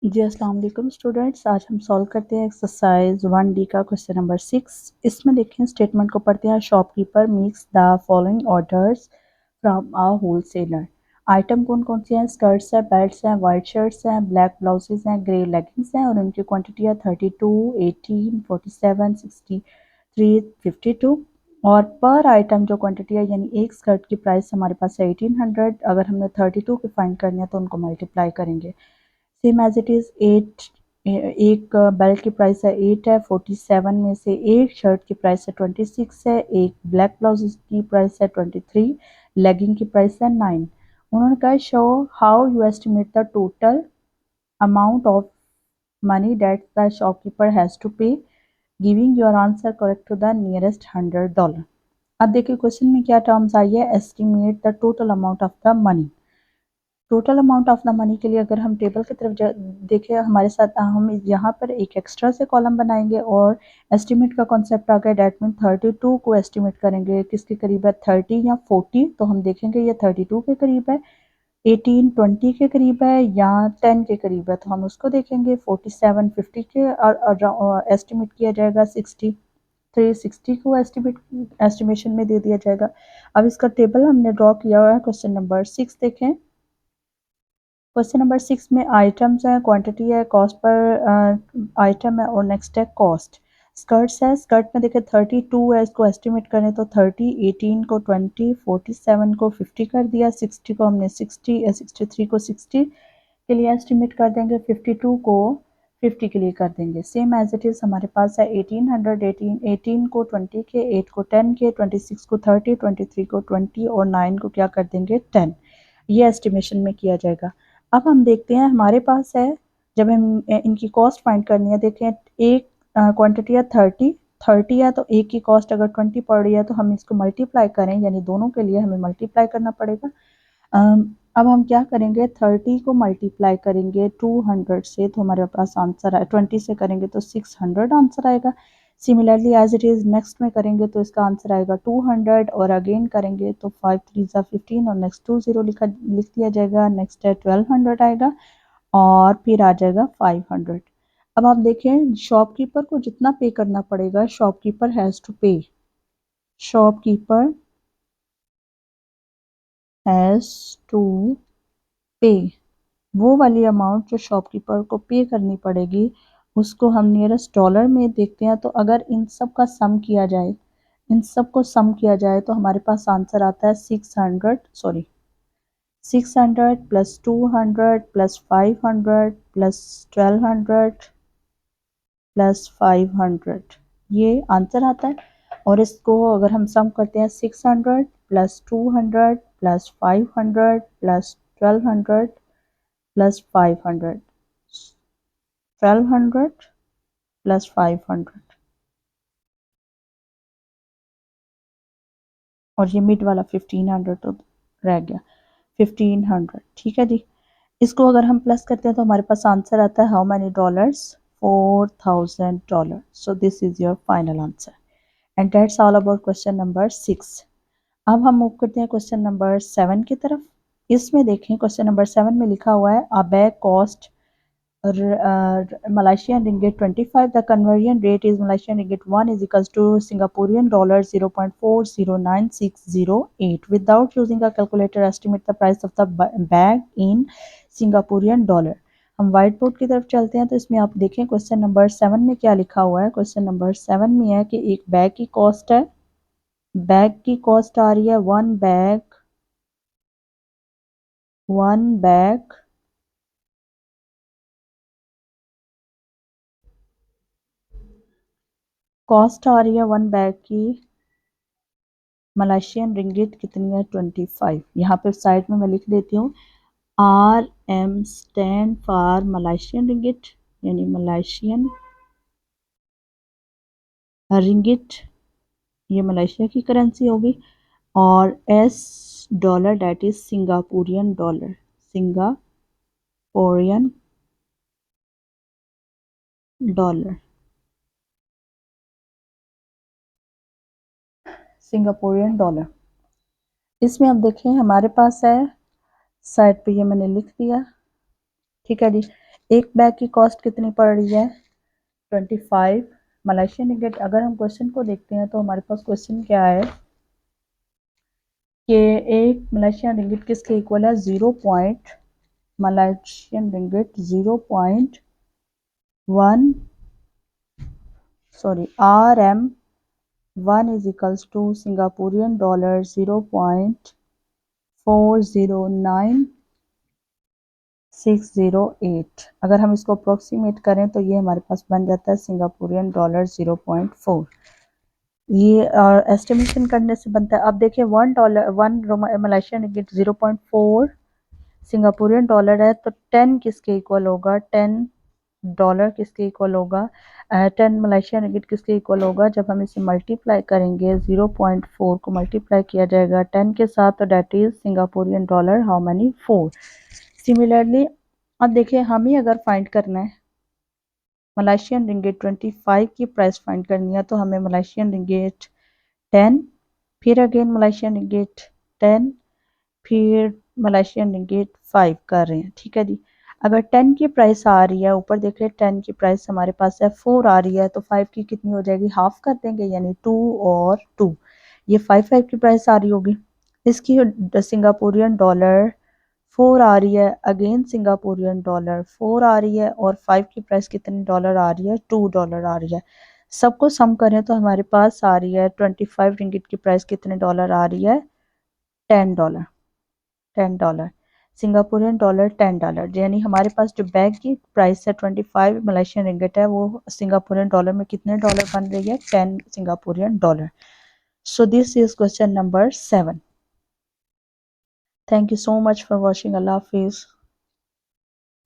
जी अस्सलाम वालेकुम स्टूडेंट्स। आज हम सॉल्व करते हैं एक्सरसाइज 1D का क्वेश्चन नंबर 6। इसमें देखें स्टेटमेंट को पढ़ते हैं। Shopkeeper makes the following orders from a wholesaler. Item कौन कौन सी हैं? स्कर्ट्स हैं, बेल्ट्स हैं, वाइट शर्ट्स हैं, ब्लैक ब्लाउजेज हैं, ग्रे लेगिंग्स हैं और उनकी क्वांटिटी है 32, 18, 47, 63, 52। और पर आइटम जो क्वांटिटी है यानी एक स्कर्ट की प्राइस हमारे पास है 1800। अगर हमने 32 की फाइंड करनी है तो उनको मल्टीप्लाई करेंगे। Same as it is 8। एक बेल्ट की प्राइस है 8 है। 47 में से एक शर्ट की प्राइस है 26 है। एक ब्लैक ब्लाउज की प्राइस है 23। लेगिंग की प्राइस है 9। उन्होंने कहा show how you estimate the total amount of money that the shopkeeper has to pay, giving your answer correct to the nearest $100। अब देखिए क्वेश्चन में क्या टर्म्स आई है। Estimate the total amount of the money. Total amount of the money के लिए अगर हम टेबल की तरफ देखें हमारे साथ, हम यहाँ पर एक एक्स्ट्रा से कॉलम बनाएंगे और एस्टिमेट का कॉन्सेप्ट आ गया। डेट मीन 32 को एस्टिमेट करेंगे किसके करीब है, 30 या 40। तो हम देखेंगे ये 32 के करीब है, 18 20 के करीब है या 10 के करीब है। तो हम उसको देखेंगे। 47 50 के और एस्टिमेट किया जाएगा। 63 60 को एस्टिमेशन में दे दिया जाएगा। अब इसका टेबल हमने ड्रॉ किया हुआ है। क्वेश्चन नंबर 6 देखें। क्वेश्चन नंबर 6 में आइटम्स है, क्वांटिटी है, कॉस्ट पर आइटम है और नेक्स्ट है कॉस्ट। स्कर्ट्स है, स्कर्ट में देखिए 32 है, इसको एस्टिमेट करें तो 30, 18 को 20, 47 को 50 कर दिया, 60 को हमने 63 को 60 के लिए एस्टिमेट कर देंगे, 52 को 50 के लिए कर देंगे। सेम एज इट इज़ हमारे पास है 1800। 18 को 20 के, 8 को 10 के, 26 को 30, 23 को 20 और 9 को क्या कर देंगे 10। ये एस्टिमेशन में किया जाएगा। अब हम देखते हैं हमारे पास है, जब हम इनकी कॉस्ट फाइंड करनी है। देखें एक क्वांटिटी है 30 है तो एक की कॉस्ट अगर 20 पड़ रही है तो हम इसको मल्टीप्लाई करें, यानी दोनों के लिए हमें मल्टीप्लाई करना पड़ेगा। अब हम क्या करेंगे, 30 को मल्टीप्लाई करेंगे 200 से तो हमारे पास आंसर है, 20 से करेंगे तो 600 आंसर आएगा। Similarly as it is next में करेंगे तो इसका आंसर आएगा 200 और अगेन करेंगे तो 5 3 ज़ा 15 और नेक्स्ट 20 लिख दिया जाएगा। नेक्स्ट है 1200 आएगा और फिर आ जाएगा 500। अब आप देखें शॉपकीपर को जितना पे करना पड़ेगा, शॉपकीपर हैज़ टू पे, शॉपकीपर हैज़ टू पे, वो वाली अमाउंट जो शॉपकीपर को पे करनी पड़ेगी उसको हम नियरेस्ट डॉलर में देखते हैं। तो अगर इन सब का सम किया जाए, इन सब को सम किया जाए तो हमारे पास आंसर आता है 600 प्लस 200 प्लस 500 प्लस 1200 प्लस 500, ये आंसर आता है। और इसको अगर हम सम करते हैं 600 plus 200 plus 500 plus 1200 plus 500, 1200 plus 500 और ये मिड वाला 1500 तो रह गया 1500। ठीक है जी। इसको अगर हम प्लस करते हैं तो हमारे पास आंसर आता है how many dollars, $4000। So this is your final answer and that's all about question number 6। अब हम मूव करते हैं क्वेश्चन नंबर 7 की तरफ। इसमें देखें क्वेश्चन नंबर 7 में लिखा हुआ है अ bag cost Malaysian ringgit 25. The conversion rate is Malaysian ringgit 1 is equals to Singaporean dollar 0.409608. Without using a calculator, estimate the price of the bag in Singaporean dollar. हम white board की तरफ चलते हैं। तो इसमें आप देखें क्वेश्चन नंबर 7 में क्या लिखा हुआ है। क्वेश्चन नंबर 7 में है कि एक बैग की कॉस्ट है, बैग की कॉस्ट आ रही है वन बैग कॉस्ट आ रही है वन बैग की मलेशियन रिंगिट कितनी है 25। यहाँ पे साइड में मैं लिख देती हूँ RM stand for Malaysian ringgit, यानी मलेशियन रिंगिट, ये मलेशिया की करेंसी होगी। और S dollar that is Singaporean dollar, Singaporean dollar, Singaporean dollar. इसमें अब देखें हमारे पास है साइड पे, ये मैंने लिख दिया। ठीक है जी। एक बैग की कॉस्ट कितनी पड़ रही है 25 मलेशियन रिंगिट। अगर हम क्वेश्चन को देखते हैं तो हमारे पास क्वेश्चन क्या है कि एक मलेशियन रिंगिट किसके इक्वल है 0 point Malaysian ringgit 0.1 sorry RM1 is equals to Singaporean dollar 0.409608। अगर हम इसको अप्रोक्सीमेट करें तो ये हमारे पास बन जाता है सिंगापुरियन डॉलर 0.4। ये एस्टिमेशन करने से बनता है। अब देखिए one Malaysian ringgit 0.4 Singaporean dollar है तो 10 किसके इक्वल होगा 10 डॉलर किसके इक्वल होगा 10 मलेशियन रिंगिट किसके इक्वल होगा जब हम इसे मल्टीप्लाई करेंगे 0.4 को मल्टीप्लाई किया जाएगा 10 के साथ तो that is Singaporean dollar how many 4। Similarly अब देखिए हम ही अगर फाइंड करना है मलेशियन रिंगिट 25 की प्राइस फाइंड करनी है तो हमें मलेशियन रिंगिट 10 फिर अगेन मलेशियन रिंगिट 10 फिर मलेशियन रिंगिट 5 कर रहे हैं। ठीक है जी। अगर 10 की प्राइस आ रही है ऊपर देख रहे 10 की प्राइस हमारे पास है 4 आ रही है तो 5 की कितनी हो जाएगी हाफ कर देंगे यानी 2 और 2 ये 5 की प्राइस आ रही होगी। इसकी सिंगापुरियन डॉलर 4 आ रही है अगेन सिंगापुरियन डॉलर 4 आ रही है और 5 की प्राइस कितनी डॉलर आ रही है 2 डॉलर आ रही है। सबको सम करें तो हमारे पास आ रही है 25 रिंगिट की प्राइस कितने डॉलर आ रही है 10 dollar 10 dollar Singaporean dollar 10 dollar यानी हमारे पास जो बैग की प्राइस है 25 मलेशियन रिंगिट है वो सिंगापुरियन डॉलर में कितने डॉलर बन रही है 10 Singaporean dollar. So this is question number 7। Thank you so much for watching. Allah Hafiz.